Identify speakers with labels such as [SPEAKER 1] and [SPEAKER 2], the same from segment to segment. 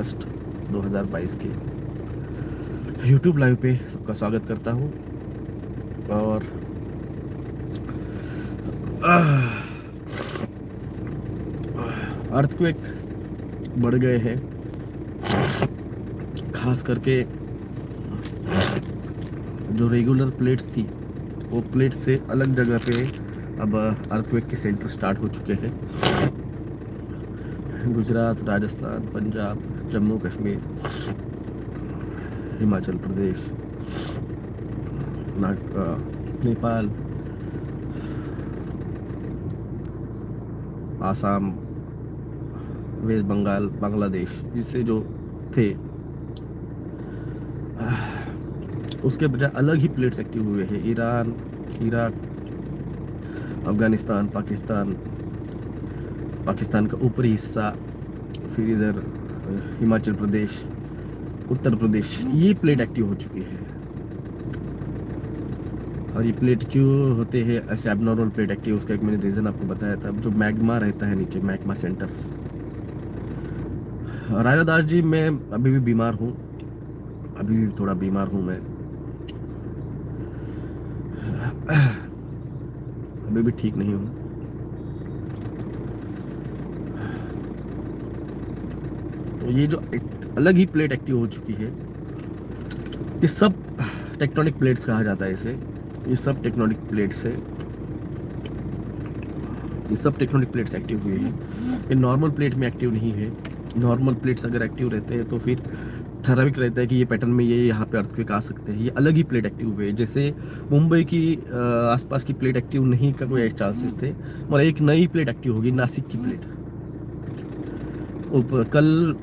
[SPEAKER 1] अगस्त 2022 के YouTube live पे सबका स्वागत करता हूँ। और अर्थक्वेक बढ़ गए हैं, खास करके जो रेगुलर प्लेट्स थी वो प्लेट से अलग जगह पे अब अर्थक्वेक के सेंटर स्टार्ट हो चुके हैं। गुजरात, राजस्थान, पंजाब, जम्मू कश्मीर, हिमाचल प्रदेश, नेपाल, आसाम, वेस्ट बंगाल, बांग्लादेश, जिससे जो थे उसके बजाय अलग ही प्लेट्स एक्टिव हुए हैं। ईरान, इराक, अफगानिस्तान, पाकिस्तान का ऊपरी हिस्सा, फिर इधर हिमाचल प्रदेश, उत्तर प्रदेश, ये प्लेट एक्टिव हो चुकी है। और ये प्लेट क्यों होते हैं ऐसे एबनॉर्मल प्लेट एक्टिव, उसका एक मैंने रीज़न आपको बताया था। जो मैग्मा रहता है नीचे, मैग्मा सेंटर्स। राजा दास जी, मैं अभी भी बीमार हूँ, अभी भी थोड़ा बीमार हूँ मैं, अभी भी ठीक नहीं हूँ। तो ये जो एक अलग ही प्लेट एक्टिव हो चुकी है, ये सब टेक्टोनिक प्लेट्स कहा जाता है इसे। ये सब टेक्टोनिक प्लेट्स है, ये सब टेक्टोनिक प्लेट्स एक्टिव हुए हैं। ये नॉर्मल प्लेट में एक्टिव नहीं है। नॉर्मल प्लेट्स अगर एक्टिव रहते हैं तो फिर ठराविक रहता है कि ये पैटर्न में ये यहाँ पे अर्थक्वेक आ सकते हैं। ये अलग ही प्लेट एक्टिव हुए, जैसे मुंबई की आसपास की प्लेट एक्टिव नहीं का कोई चांसेस थे, मगर एक नई प्लेट एक्टिव होगी, नासिक की प्लेट। कल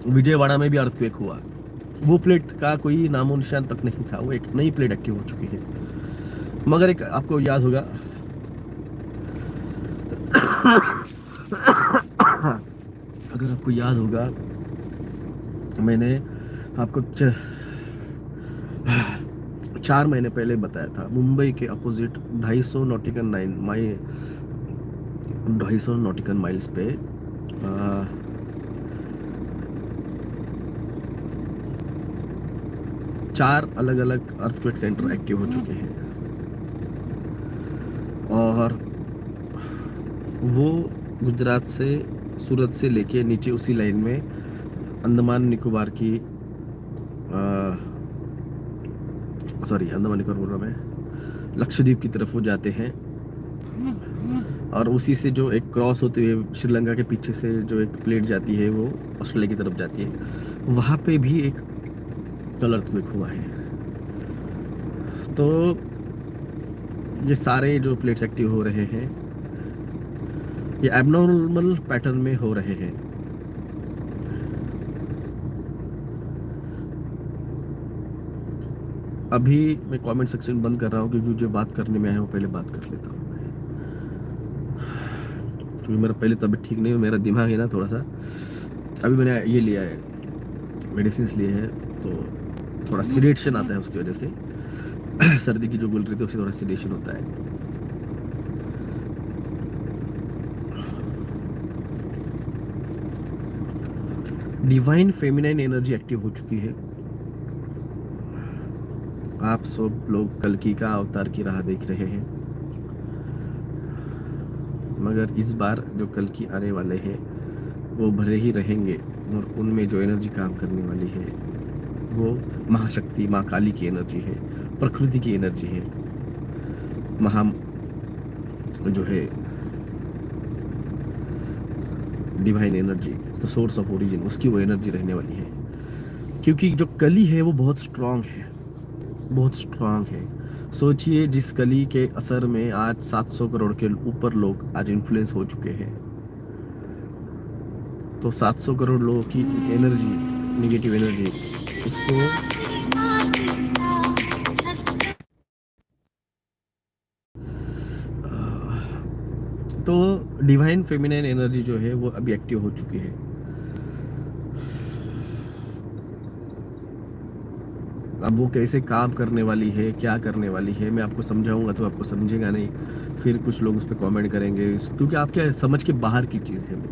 [SPEAKER 1] विजयवाड़ा में भी अर्थक्वेक हुआ, वो प्लेट का कोई नामो निशान तक नहीं था, वो एक नई प्लेट एक्टिव हो चुकी है। मगर एक आपको याद होगा, अगर आपको याद होगा, मैंने आपको 4 महीने पहले बताया था, मुंबई के अपोजिट 250 नॉटिकल माइल्स पे चार अलग अलग अर्थक्वेक सेंटर एक्टिव हो चुके हैं। और वो गुजरात से, सूरत से लेके नीचे उसी लाइन में अंडमान निकोबार की, अंडमान निकोबार बोल रहा मैं, लक्षद्वीप की तरफ वो जाते हैं। और उसी से जो एक क्रॉस होते हुए श्रीलंका के पीछे से जो एक प्लेट जाती है वो ऑस्ट्रेलिया की तरफ जाती है, वहाँ पे भी एक अर्थक्वेक हुआ है। तो ये सारे जो प्लेट्स एक्टिव हो रहे हैं, ये एबनॉर्मल पैटर्न में हो रहे हैं। अभी मैं कमेंट सेक्शन बंद कर रहा हूँ, क्योंकि जो बात करने में आया वो पहले बात कर लेता हूँ मैं, क्योंकि मेरा पहले तबीयत ठीक नहीं है, मेरा दिमाग है ना थोड़ा सा, अभी मैंने ये लिया है, मेडिसिन लिए हैं, तो थोड़ा सिलेशन आता है उसकी वजह से। सर्दी की जो गुल रही थी उससे थोड़ा सिलेशन होता है। डिवाइन फेमिनाइन एनर्जी एक्टिव हो चुकी है। आप सब लोग कल्कि का अवतार की राह देख रहे हैं, मगर इस बार जो कल्कि आने वाले हैं वो भले ही रहेंगे, और उनमें जो एनर्जी काम करने वाली है वो महाशक्ति, माँ काली की एनर्जी है, प्रकृति की एनर्जी है, महा जो है divine energy, the source of origin, उसकी वो एनर्जी रहने वाली है। क्योंकि जो कली है वो बहुत स्ट्रांग है, बहुत स्ट्रांग है। सोचिए, जिस कली के असर में आज 700 करोड़ के ऊपर लोग आज इन्फ्लुएंस हो चुके हैं, तो 700 करोड़ लोगों की एनर्जी, निगेटिव एनर्जी, उसको तो डिवाइन फेमिनाइन एनर्जी जो है वो अभी एक्टिव हो चुकी है। अब वो कैसे काम करने वाली है, क्या करने वाली है, मैं आपको समझाऊंगा तो आपको समझेगा नहीं, फिर कुछ लोग उस पर कमेंट करेंगे, क्योंकि आपके समझ के बाहर की चीज़ है वो।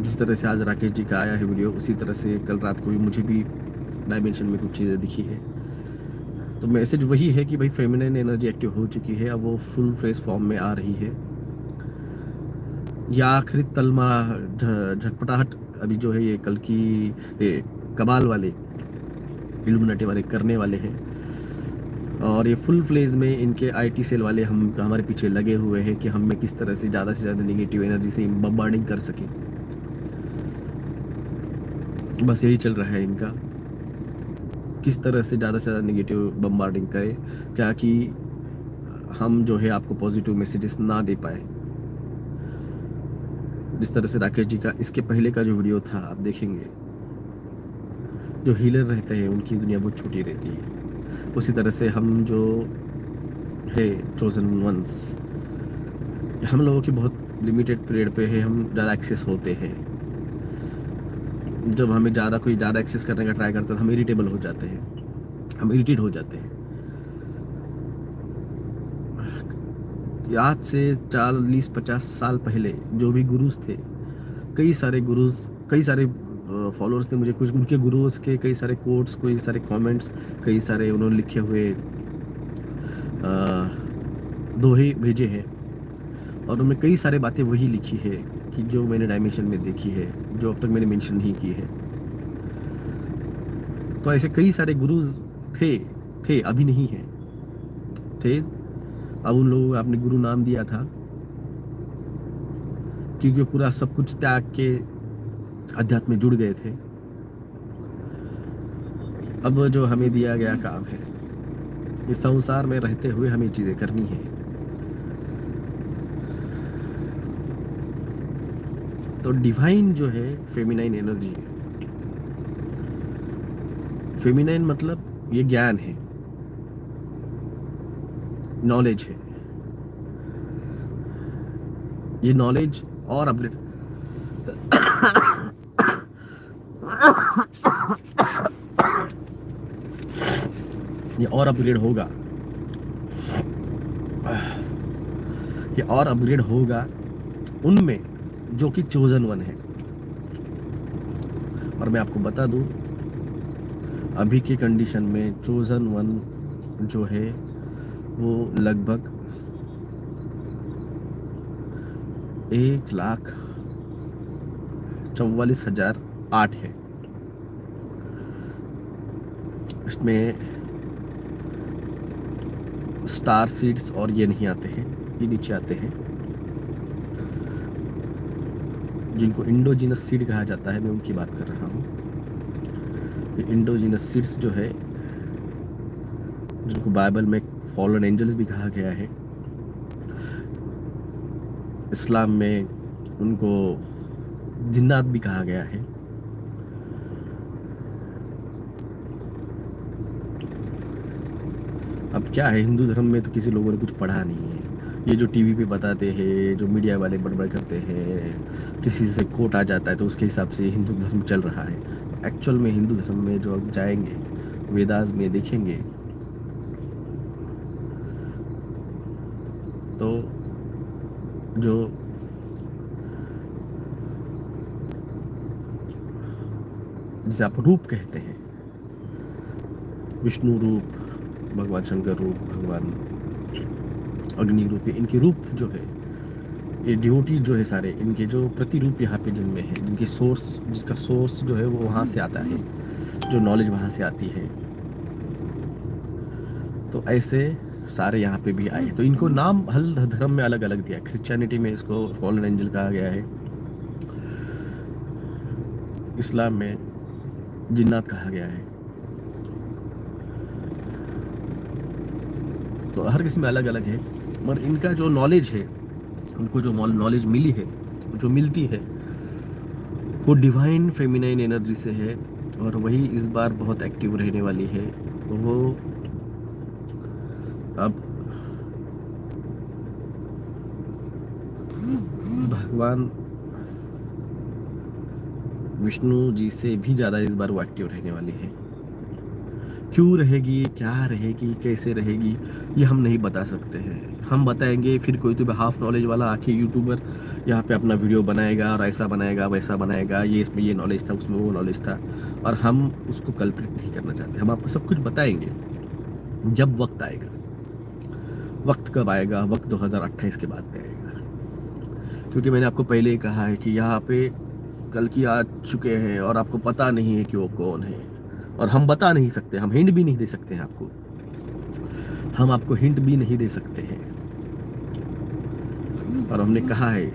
[SPEAKER 1] जिस तरह से आज राकेश जी का आया है वीडियो, उसी तरह से कल रात को भी मुझे भी डायमेंशन में कुछ चीज़ें दिखी है। तो मैसेज वही है कि भाई फेमिनिन एनर्जी एक्टिव हो चुकी है, अब वो फुल फ्रेश फॉर्म में आ रही है। या आखिरी तलमा झटपटाहट अभी जो है ये कल की ये कमाल वाले इल्यूमिनाटी वाले करने वाले हैं, और ये फुल फ्लेज में इनके आईटी सेल वाले हमारे पीछे लगे हुए हैं कि हमें किस तरह से ज़्यादा नेगेटिव एनर्जी से बम्बार्डिंग कर सके। बस यही चल रहा है इनका, किस तरह से ज़्यादा नेगेटिव बम्बार्डिंग करें, क्या कि हम जो है आपको पॉजिटिव मैसेजेस ना दे पाए। जिस तरह से राकेश जी का इसके पहले का जो वीडियो था आप देखेंगे, जो हीलर रहते हैं उनकी दुनिया बहुत छोटी रहती है। उसी तरह से हम जो है चोजन वंस, हम लोगों की बहुत लिमिटेड पीरियड पे है, हम ज़्यादा एक्सेस होते हैं। जब हमें कोई ज़्यादा एक्सेस करने का ट्राई करता है तो हम इरिटेबल हो जाते हैं, हम इरिटेट हो जाते हैं। आज से 40-50 साल पहले जो भी गुरुज थे, कई सारे फॉलोअर्स ने मुझे कुछ उनके गुरुज के कई सारे कोट्स, कई सारे कमेंट्स, कई सारे उन्होंने लिखे हुए दोहे भेजे हैं, और उनमें कई सारे बातें वही लिखी है कि जो मैंने डायमेंशन में देखी है, जो अब तक मैंने मेंशन नहीं की है। तो ऐसे कई सारे गुरुज थे अभी नहीं है, थे। अब उन लोगों को आपने गुरु नाम दिया था क्योंकि पूरा सब कुछ त्याग के अध्यात्म में जुड़ गए थे। अब जो हमें दिया गया काम है, इस संसार में रहते हुए हमें चीज़ें करनी है। तो डिवाइन जो है फेमिनाइन एनर्जी, फेमिनाइन मतलब ये ज्ञान है, नॉलेज है। ये नॉलेज और अपडेट ये और अपग्रेड होगा, ये और अपग्रेड होगा उनमें जो कि चोजन वन है। और मैं आपको बता दूं, अभी की कंडीशन में चोजन वन जो है वो लगभग 1,44,008 है। इसमें स्टार सीड्स और ये नहीं आते हैं, ये नीचे आते हैं, जिनको इंडोजिनस सीड कहा जाता है, मैं उनकी बात कर रहा हूँ। ये इंडोजिनस सीड्स जो है, जिनको बाइबल में फॉलन एंजल्स भी कहा गया है, इस्लाम में उनको जिन्नात भी कहा गया है। अब क्या है, हिंदू धर्म में तो किसी लोगों ने कुछ पढ़ा नहीं है। ये जो टीवी पे बताते हैं, जो मीडिया वाले बड़बड़ करते हैं, किसी से कोट आ जाता है तो उसके हिसाब से हिंदू धर्म चल रहा है। एक्चुअल में हिंदू धर्म में जो आप जाएंगे, वेदास में देखेंगे तो जो जिसे आप रूप कहते हैं, विष्णु रूप, भगवान शंकर रूप, भगवान अग्नि रूप, इनके रूप जो है, ये डिवोटी जो है सारे, इनके जो प्रतिरूप यहाँ पे जिनमें है, जिनके सोर्स, जिसका सोर्स जो है वो वहाँ से आता है, जो नॉलेज वहाँ से आती है। तो ऐसे सारे यहाँ पे भी आए। तो इनको नाम हर धर्म में अलग अलग दिया। क्रिश्चियनिटी में इसको फॉलन एंजल कहा गया है, इस्लाम में जिन्नात कहा गया है। तो हर किसी में अलग अलग है, मगर इनका जो नॉलेज है, उनको जो नॉलेज मिली है, जो मिलती है, वो डिवाइन फेमिनाइन एनर्जी से है, और वही इस बार बहुत एक्टिव रहने वाली है। वो अब भगवान विष्णु जी से भी ज़्यादा इस बार वो एक्टिव रहने वाली है। क्यों रहेगी, क्या रहेगी, कैसे रहेगी, ये हम नहीं बता सकते हैं। हम बताएंगे फिर कोई तो हाफ नॉलेज वाला आके यूट्यूबर यहाँ पे अपना वीडियो बनाएगा और ऐसा बनाएगा वैसा बनाएगा, ये इसमें ये नॉलेज था उसमें वो नॉलेज था, और हम उसको कल्प्रिट नहीं करना चाहते। हम आपको सब कुछ बताएंगे जब वक्त आएगा। वक्त कब आएगा? वक्त 2028 के बाद में आएगा, क्योंकि मैंने आपको पहले ही कहा है कि यहाँ पे कल की आ चुके हैं और आपको पता नहीं है कि वो कौन है, और हम बता नहीं सकते, हम हिंट भी नहीं दे सकते हैं आपको, हम आपको हिंट भी नहीं दे सकते हैं। और हमने कहा है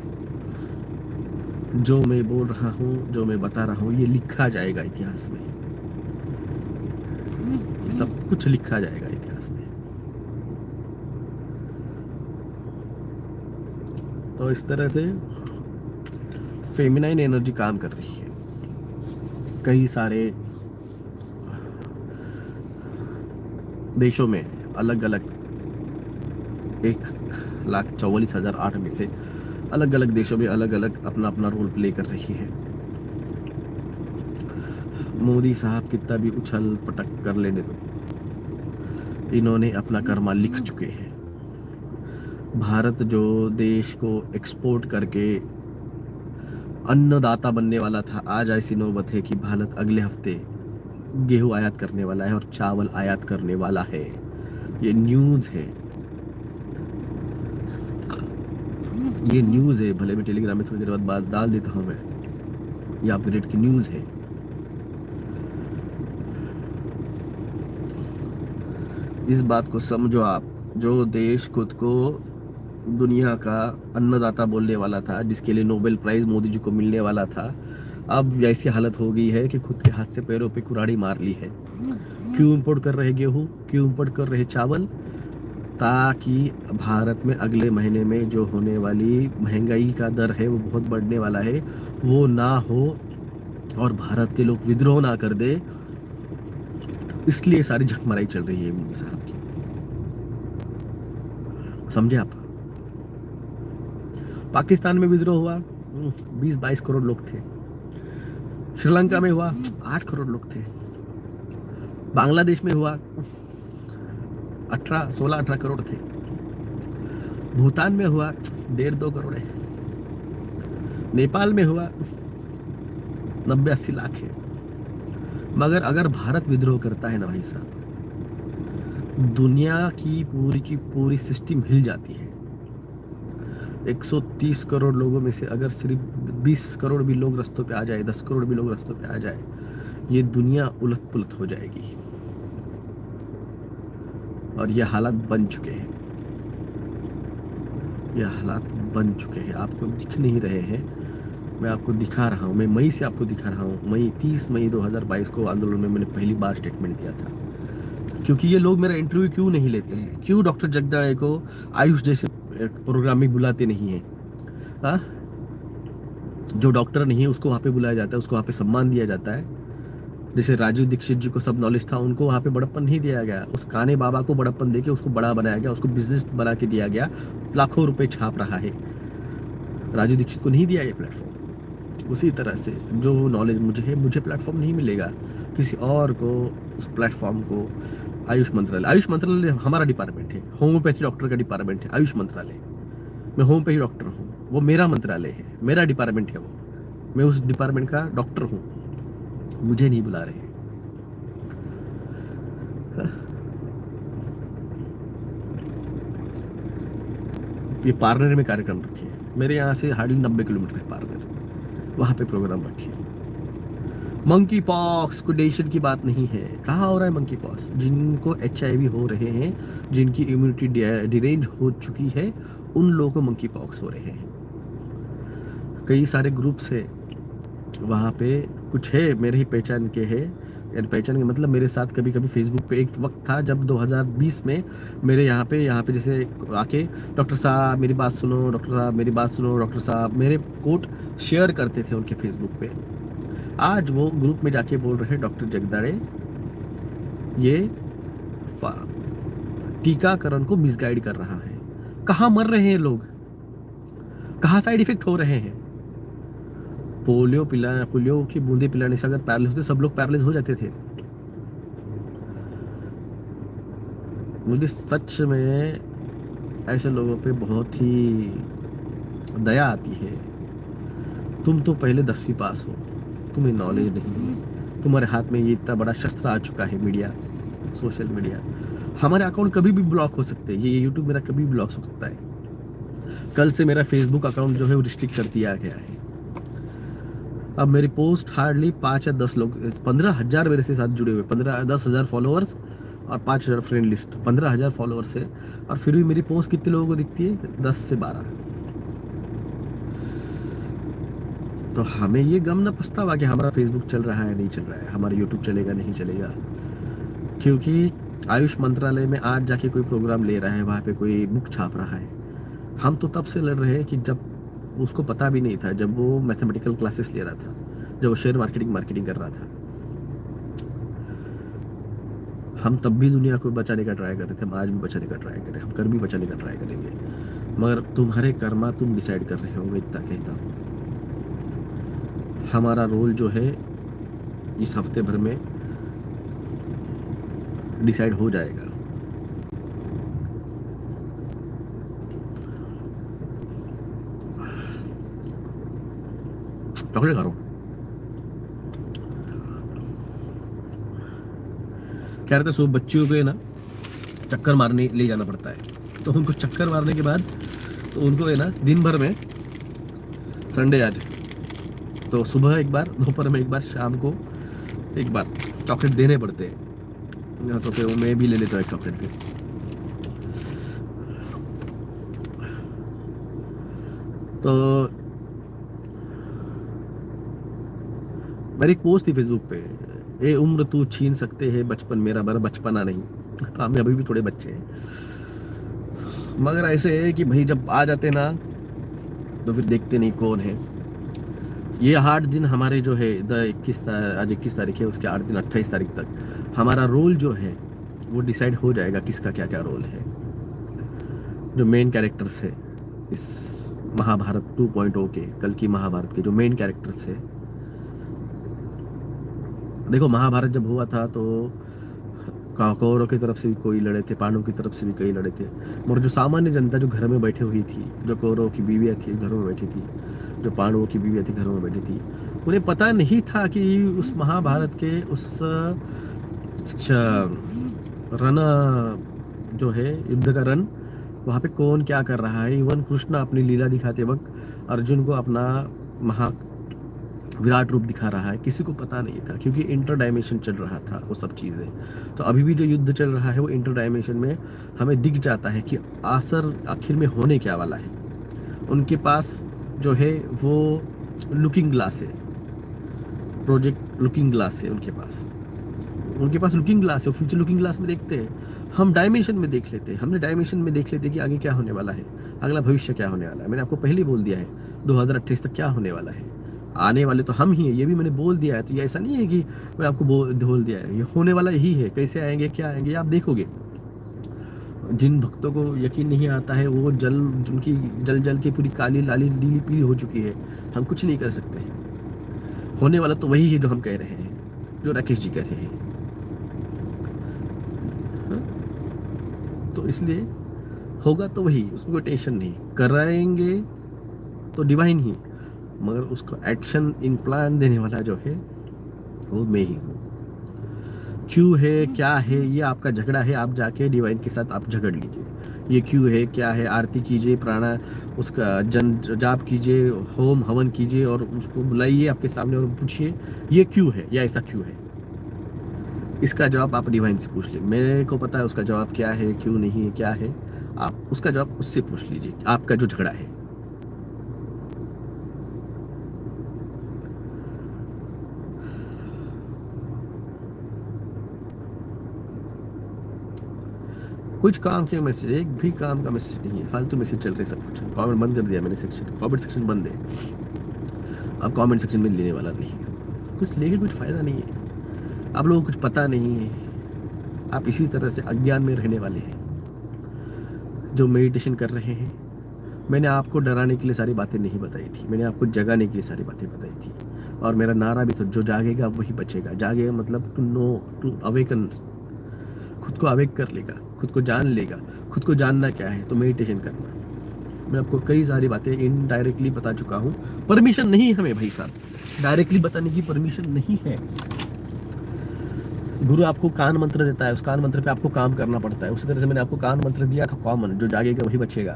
[SPEAKER 1] जो मैं बोल रहा हूँ, जो मैं बता रहा हूँ, ये लिखा जाएगा इतिहास में, ये सब कुछ लिखा जाएगा इतिहास में। तो इस तरह से फेमिनाइन एनर्जी काम कर रही है। कई सारे देशों में अलग अलग 1,44,008 में से अलग अलग देशों में अलग अलग अपना अपना रोल प्ले कर रही है। मोदी साहब कितना भी उछल पटक कर लेने दो, इन्होंने अपना कर्मा लिख चुके हैं। भारत जो देश को एक्सपोर्ट करके अन्नदाता बनने वाला था, आज ऐसी नौबत है कि भारत अगले हफ्ते गेहूं आयात करने वाला है और चावल आयात करने वाला है। ये न्यूज़ है, ये न्यूज़ है। भले मैं टेलीग्राम में थोड़ी देर बाद डाल देता हूँ मैं, ये अपडेट की न्यूज़ है। इस बात को समझो आप, जो देश खुद को दुनिया का अन्नदाता बोलने वाला था, जिसके लिए नोबेल प्राइज मोदी जी को मिलने वाला था, अब ऐसी हालत हो गई है कि खुद के हाथ से पैरों पे कुल्हाड़ी मार ली है। क्यों इंपोर्ट कर रहे गेहूं, क्यों इंपोर्ट कर रहे चावल? ताकि भारत में अगले महीने में जो होने वाली महंगाई का दर है वो बहुत बढ़ने वाला है, वो ना हो और भारत के लोग विद्रोह ना कर दे, इसलिए सारी झकमराई चल रही है मोदी साहब की। समझे आप? पाकिस्तान में विद्रोह हुआ, 20-22 करोड़ लोग थे। श्रीलंका में हुआ, 8 करोड़ लोग थे। बांग्लादेश में हुआ, 16-18 करोड़ थे। भूटान में हुआ, 1.5-2 करोड़ है। नेपाल में हुआ, 90-80 लाख है। मगर अगर भारत विद्रोह करता है ना भाई साहब, दुनिया की पूरी सिस्टम हिल जाती है। 130 करोड़ लोगों में से अगर सिर्फ 20 करोड़ भी लोग रास्तों पे आ जाए, 10 करोड़ भी लोग रास्तों पे आ जाए, ये दुनिया उलट पुलट हो जाएगी। और ये हालात बन चुके हैं, ये हालात बन चुके हैं। आपको दिख नहीं रहे हैं, मैं आपको दिखा रहा हूँ। मैं मई से आपको दिखा रहा हूँ। 30 मई 2022 को आंदोलन में मैंने पहली बार स्टेटमेंट दिया था। क्योंकि ये लोग मेरा इंटरव्यू क्यों नहीं लेते हैं? क्यों डॉक्टर जगदाळे को आयुष जैसे प्रोग्राम में बुलाते नहीं हैं? हाँ, जो डॉक्टर नहीं है उसको वहाँ पे बुलाया जाता है, उसको वहाँ पे सम्मान दिया जाता है। जैसे राजीव दीक्षित जी को सब नॉलेज था, उनको वहाँ पे बड़प्पन नहीं दिया गया। उस काने बाबा को बड़प्पन देके उसको बड़ा बनाया गया, उसको बिजनेस बना के दिया गया, लाखों रुपए छाप रहा है। राजीव दीक्षित को नहीं दिया ये प्लेटफॉर्म। उसी तरह से जो नॉलेज मुझे है, मुझे प्लेटफॉर्म नहीं मिलेगा, किसी और को उस प्लेटफॉर्म को। आयुष मंत्रालय हमारा डिपार्टमेंट है, होम्योपैथी डॉक्टर का डिपार्टमेंट है आयुष मंत्रालय। मैं होम्योपैथी डॉक्टर हूँ, वो मेरा मंत्रालय है, मेरा डिपार्टमेंट है वो, मैं उस डिपार्टमेंट का डॉक्टर हूँ। मुझे नहीं बुला रहे। ये पार्लर में कार्यक्रम रखे, मेरे यहाँ से हार्डली 90 किलोमीटर है पार्लर, वहाँ पे प्रोग्राम रखे। मंकी पॉक्स कोई टेंशन की बात नहीं है। कहाँ हो रहा है मंकी पॉक्स? जिनको HIV हो रहे हैं, जिनकी इम्यूनिटी डिरेंज हो चुकी है, उन लोगों को मंकी पॉक्स हो रहे हैं। कई सारे ग्रुप्स है वहाँ पे, कुछ है मेरे ही पहचान के है, यानी पहचान के मतलब मेरे साथ कभी कभी फेसबुक पे एक वक्त था जब 2020 में मेरे यहाँ पे जैसे आके डॉक्टर साहब मेरी बात सुनो, डॉक्टर साहब मेरी बात सुनो, डॉक्टर साहब मेरे कोट शेयर करते थे उनके फेसबुक पे। आज वो ग्रुप में जाके बोल रहे हैं डॉक्टर जगदाळे ये टीकाकरण को मिसगाइड कर रहा है। कहाँ मर रहे हैं लोग, कहाँ साइड इफेक्ट हो रहे हैं? पोलियो की बूंदे पिलाने से अगर पैरालिस होते, सब लोग पैरालिस हो जाते थे। मुझे सच में ऐसे लोगों पे बहुत ही दया आती है। तुम तो पहले 10वीं पास हो, तुम्हें नॉलेज नहीं है, तुम्हारे हाथ में ये इतना बड़ा शस्त्र आ चुका है, मीडिया, सोशल मीडिया। हमारे अकाउंट कभी भी ब्लॉक हो सकते हैं, ये यूट्यूब मेरा कभी भी ब्लॉक हो सकता है। कल से मेरा फेसबुक अकाउंट जो है वो रिस्ट्रिक्ट कर दिया गया है। अब मेरी पोस्ट हार्डली 5 या 10 लोग, 15,000 मेरे से साथ जुड़े हुए, 10,000 फॉलोअर्स और 5,000 फ्रेंड लिस्ट, 15,000 फॉलोअर्स है। और फिर भी मेरी पोस्ट कितने लोगों को दिखती है? 10 से 12। तो हमें ये गम न पछतावा कि हमारा फेसबुक चल रहा है नहीं चल रहा है, हमारा यूट्यूब चलेगा नहीं चलेगा। क्योंकि आयुष मंत्रालय में आज जाके कोई प्रोग्राम ले रहा है, वहाँ पे कोई बुक छाप रहा है। हम तो तब से लड़ रहे हैं कि जब उसको पता भी नहीं था, जब वो मैथमेटिकल क्लासेस ले रहा था, जब वो शेयर मार्केटिंग कर रहा था। हम तब भी दुनिया को बचाने का ट्राई कर रहे थे, हम आज भी बचाने का ट्राई करें, हम कर भी बचाने का ट्राई करेंगे। मगर तुम्हारे कर्मा तुम डिसाइड कर रहे हो, मैं इतना कहता हूँ। हमारा रोल जो है इस हफ्ते भर में डिसाइड हो जाएगा। चॉकलेट खा रहा हूँ। कह रहे थे सुबह बच्चियों को ना चक्कर मारने ले जाना पड़ता है, तो उनको चक्कर मारने के बाद तो उनको है ना दिन भर में, संडे आज, तो सुबह एक बार, दोपहर में एक बार, शाम को एक बार चॉकलेट देने पड़ते हैं। तो फिर मैं भी ले लेता हूँ एक चॉकलेट फिर। तो मेरी एक पोस्ट थी फेसबुक पे, ए उम्र तू छीन सकते हैं बचपन मेरा बड़ा बचपना नहीं। तो हमें अभी भी थोड़े बच्चे हैं, मगर ऐसे है कि भाई जब आ जाते ना तो फिर देखते नहीं कौन है। ये 8 दिन हमारे जो है आज 21 तारीख है, उसके 8 दिन 28 तारीख तक हमारा रोल जो है वो डिसाइड हो जाएगा, किसका क्या क्या रोल है। जो मेन कैरेक्टर्स है इस महाभारत 2.0 के, कल की महाभारत के जो मेन कैरेक्टर्स है। देखो महाभारत जब हुआ था तो कौरवों की तरफ से भी कोई लड़े थे, पांडवों की तरफ से भी कई लड़े थे, मगर जो सामान्य जनता जो घर में बैठी हुई थी, जो कौरवों की बीवियाँ थी घरों में बैठी थी, जो पांडवों की बीवियाँ थी घरों में बैठी थी, उन्हें पता नहीं था कि उस महाभारत के उस रन जो है, युद्ध का रन, वहाँ पे कौन क्या कर रहा है। इवन कृष्ण अपनी लीला दिखाते वक्त अर्जुन को अपना महा विराट रूप दिखा रहा है, किसी को पता नहीं था, क्योंकि इंटर डायमेंशन चल रहा था वो सब चीज़ें। तो अभी भी जो युद्ध चल रहा है वो इंटर डायमेंशन में हमें दिख जाता है कि आखिर में होने क्या वाला है। उनके पास जो है वो लुकिंग ग्लास है, प्रोजेक्ट लुकिंग ग्लास है उनके पास लुकिंग ग्लास है। फ्यूचर लुकिंग ग्लास में देखते हैं, हम डायमेंशन में देख लेते हैं, हमने डायमेंशन में देख लेते हैं कि आगे क्या होने वाला है, अगला भविष्य क्या होने वाला है। मैंने आपको पहले ही बोल दिया है 2028 तक क्या होने वाला है। आने वाले तो हम ही हैं, ये भी मैंने बोल दिया है। तो ये ऐसा नहीं है कि मैं आपको बोल दिया है, ये होने वाला यही है। कैसे आएंगे क्या आएंगे आप देखोगे। जिन भक्तों को यकीन नहीं आता है वो उनकी जल के पूरी काली लाली नीली पीली हो चुकी है, हम कुछ नहीं कर सकते हैं। होने वाला तो वही है जो हम कह रहे हैं, जो राकेश जी कह रहे हैं। तो इसलिए होगा तो वही, उसमें कोई टेंशन नहीं, कराएंगे तो डिवाइन ही, मगर उसको एक्शन इन प्लान देने वाला जो है वो मैं ही हूँ। क्यों है क्या है ये आपका झगड़ा है, आप जाके डिवाइन के साथ आप झगड़ लीजिए। ये क्यों है क्या है, आरती कीजिए, प्राणा उसका जाप कीजिए, होम हवन कीजिए और उसको बुलाइए आपके सामने और पूछिए ये क्यों है या ऐसा क्यों है। इसका जवाब आप डिवाइन से पूछ लीजिए, मेरे को पता है उसका जवाब क्या है, क्यों नहीं है क्या है, आप उसका जवाब उससे पूछ लीजिए, आपका जो झगड़ा है। कुछ काम के मैसेज, एक भी काम का मैसेज नहीं है, फालतू मैसेज चल रहे सब कुछ। कमेंट बंद कर दिया मैंने, सेक्शन कमेंट सेक्शन बंद है, अब कमेंट सेक्शन में लेने वाला नहीं, कुछ लेके कुछ फ़ायदा नहीं है। आप लोगों को कुछ पता नहीं है, आप इसी तरह से अज्ञान में रहने वाले हैं। जो मेडिटेशन कर रहे हैं, मैंने आपको डराने के लिए सारी बातें नहीं बताई थी, मैंने आपको जगाने के लिए सारी बातें बताई थी। और मेरा नारा भी था, जो जागेगा वही बचेगा। जागेगा मतलब टू नो, टू अवेकन, खुद खुद को अवेक कर लेगा, खुद को जान लेगा। खुद को जानना क्या है, तो मेडिटेशन करना। मैं आपको कई सारी बातें इनडायरेक्टली बता चुका हूँ। परमिशन नहीं है हमें भाई साहब, डायरेक्टली बताने की परमिशन नहीं है। गुरु आपको कान मंत्र देता है, उस कान मंत्र पे आपको काम करना पड़ता है। उसी तरह से मैंने आपको कान मंत्र दिया था कॉमन, जो जागेगा वही बचेगा।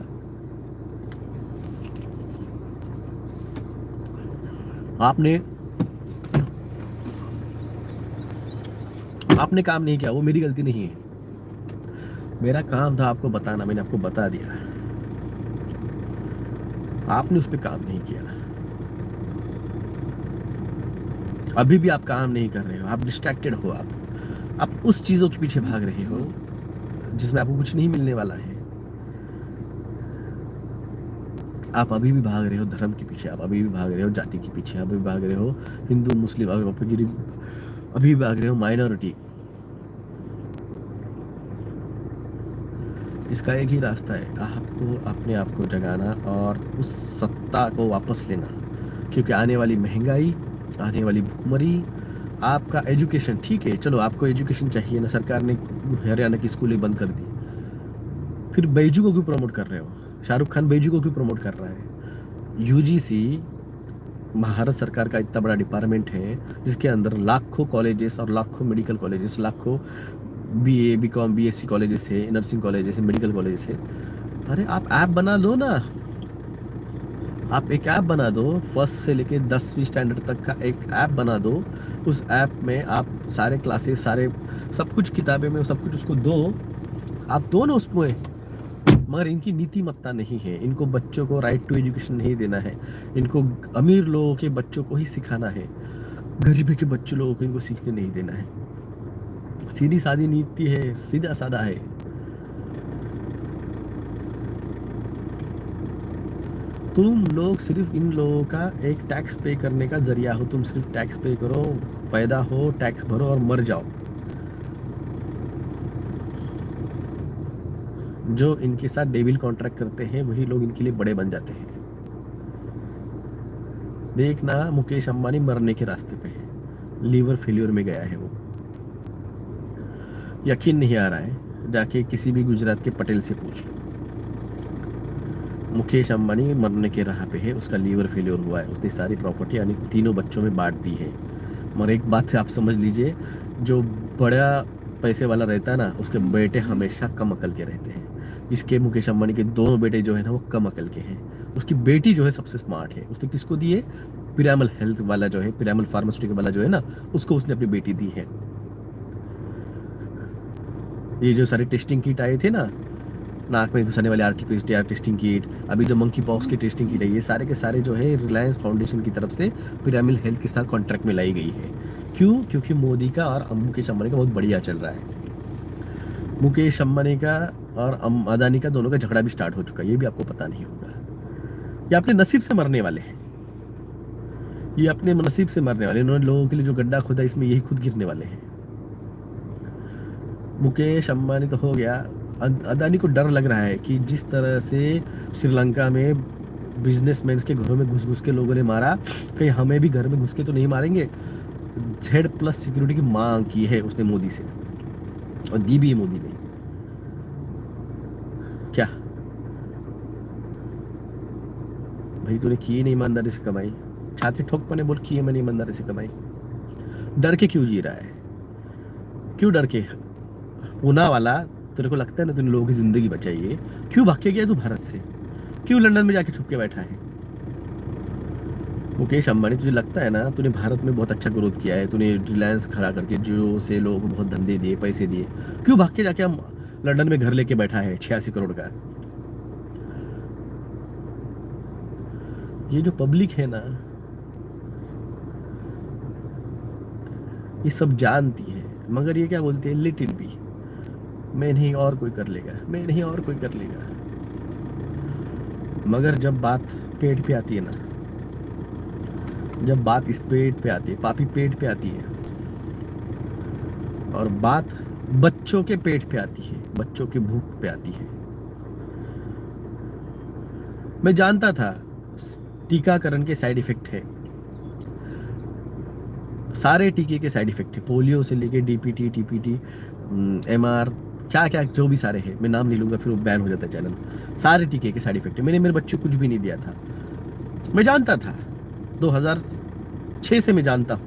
[SPEAKER 1] आपने आपने काम नहीं किया, वो मेरी गलती नहीं है। मेरा काम था आपको बताना, मैंने आपको बता दिया। आपने उस पर काम नहीं किया। अभी भी आप काम नहीं कर रहे हो, आप डिस्ट्रैक्टेड हो। आप उस चीजों के पीछे भाग रहे हो जिसमें आपको कुछ नहीं मिलने वाला है। आप अभी भी भाग रहे हो धर्म के पीछे, आप अभी भी भाग रहे हो जाति के पीछे, अभी भी भाग रहे हो हिंदू मुस्लिम, अभी भी भाग रहे हो माइनॉरिटी। इसका एक ही रास्ता है, आपको अपने आप को जगाना और उस सत्ता को वापस लेना। क्योंकि आने वाली महंगाई, आने वाली भुखमरी, आपका एजुकेशन, ठीक है चलो आपको एजुकेशन चाहिए ना, सरकार ने हरियाणा की स्कूलें बंद कर दी, फिर बैजू को क्यों प्रमोट कर रहे हो? शाहरुख खान बैजू को क्यों प्रमोट कर रहा है? यूजीसी भारत सरकार का इतना बड़ा डिपार्टमेंट है जिसके अंदर लाखों कॉलेजेस और लाखों मेडिकल कॉलेजेस, लाखों बीए बीकॉम बीएससी कॉलेजेस है, नर्सिंग कॉलेजेस है, मेडिकल कॉलेजेस है। अरे आप ऐप बना दो ना, आप एक ऐप बना दो, फर्स्ट से लेके 10वीं स्टैंडर्ड तक का एक ऐप बना दो। उस ऐप में आप सारे क्लासेस, सारे सब कुछ किताबें में सब कुछ उसको दो, आप दो ना उसमें। मगर इनकी नीतिमत्ता नहीं है, इनको बच्चों को राइट टू एजुकेशन नहीं देना है, इनको अमीर लोगों के बच्चों को ही सिखाना है, गरीबी के बच्चों लोगों को इनको सीखने नहीं देना है। सीधी सादी नीति है, सीधा साधा है। तुम लोग सिर्फ इन लोगों का एक टैक्स पे करने का जरिया हो। तुम सिर्फ टैक्स पे करो, पैदा हो, टैक्स भरो और मर जाओ। जो इनके साथ डेविल कॉन्ट्रैक्ट करते हैं वही लोग इनके लिए बड़े बन जाते हैं। देखना मुकेश अंबानी मरने के रास्ते पे है, लीवर फेल्योर में गया है वो। यकीन नहीं आ रहा है, जाके किसी भी गुजरात के पटेल से पूछ लो। मुकेश अंबानी मरने के राह पे है, उसका लीवर फेल्योर हुआ है, उसने सारी प्रॉपर्टी यानी तीनों बच्चों में बांट दी है। मगर एक बात आप समझ लीजिए, जो बड़ा पैसे वाला रहता है ना, उसके बेटे हमेशा कम अकल के रहते हैं। इसके मुकेश अंबानी के दोनों बेटे जो है ना वो कम अकल के हैं। उसकी बेटी जो है सबसे स्मार्ट है। उसने किसको दी है? पिरामल हेल्थ वाला जो है, पिरामल फार्मास्यूटिकल वाला जो है ना, उसको उसने अपनी बेटी दी है। ये जो सारे टेस्टिंग किट आए थे ना, नाक में घुसाने वाले आरटीपीसीआर टेस्टिंग किट, अभी जो मंकी पॉक्स की टेस्टिंग किट है, ये सारे के सारे जो है रिलायंस फाउंडेशन की तरफ से पिरामिल हेल्थ के साथ कॉन्ट्रैक्ट में लाई गई है। क्यों? क्योंकि मोदी का और मुकेश अंबानी का बहुत बढ़िया चल रहा है। मुकेश अंबानी का और अदानी का दोनों का झगड़ा भी स्टार्ट हो चुका है, ये भी आपको पता नहीं होगा। ये अपने नसीब से मरने वाले हैं, ये अपने नसीब से मरने वाले। इन्होंने लोगों के लिए जो गड्ढा खोदा, इसमें यही खुद गिरने वाले हैं। मुकेश अंबानी तो हो गया, अदानी को डर लग रहा है कि जिस तरह से श्रीलंका में बिजनेसमैन के घरों में घुस घुस के लोगों ने मारा, कहीं हमें भी घर में घुस के तो नहीं मारेंगे। Z+ सिक्योरिटी की मांग की है उसने मोदी से, और दी भी है मोदी ने। क्या भाई, तूने की नहीं ईमानदारी से कमाई? छाती ठोक पने बोल की है मैंने ईमानदारी से कमाई। डर के क्यों जी रहा है? क्यों डर के? पूना वाला, तेरे को लगता है ना तूने लोगों की जिंदगी बचाई है, क्यों भाग के गया तू भारत से? क्यों लंदन में जाके छुप के बैठा है? मुकेश अंबानी, तुझे लगता है ना तूने भारत में बहुत अच्छा ग्रोथ किया है, तूने रिलायंस खड़ा करके जियो से लोगों को बहुत धंधे दिए, पैसे दिए, क्यों भाग के जाके हम लंदन में घर लेके बैठा है 86 करोड़ का? ये जो पब्लिक है ना, ये सब जानती है, मगर ये क्या बोलती है? लिट इट बी, मैं नहीं और कोई कर लेगा, मैं नहीं और कोई कर लेगा। मगर जब बात पेट पे आती है ना, जब बात इस पेट पे आती है, पापी पेट पे आती है, और बात बच्चों के पेट पे आती है, बच्चों की भूख पे आती है। मैं जानता था टीकाकरण के साइड इफेक्ट है, सारे टीके के साइड इफेक्ट है, पोलियो से लेके डीपीटी, टीपीटी, MR, क्या क्या जो भी सारे हैं, मैं नाम नहीं लूँगा, फिर वो बैन हो जाता है चैनल। सारे टीके के साइड इफेक्ट है। मैंने मेरे बच्चे को कुछ भी नहीं दिया था, मैं जानता था, 2006 से मैं जानता हूँ,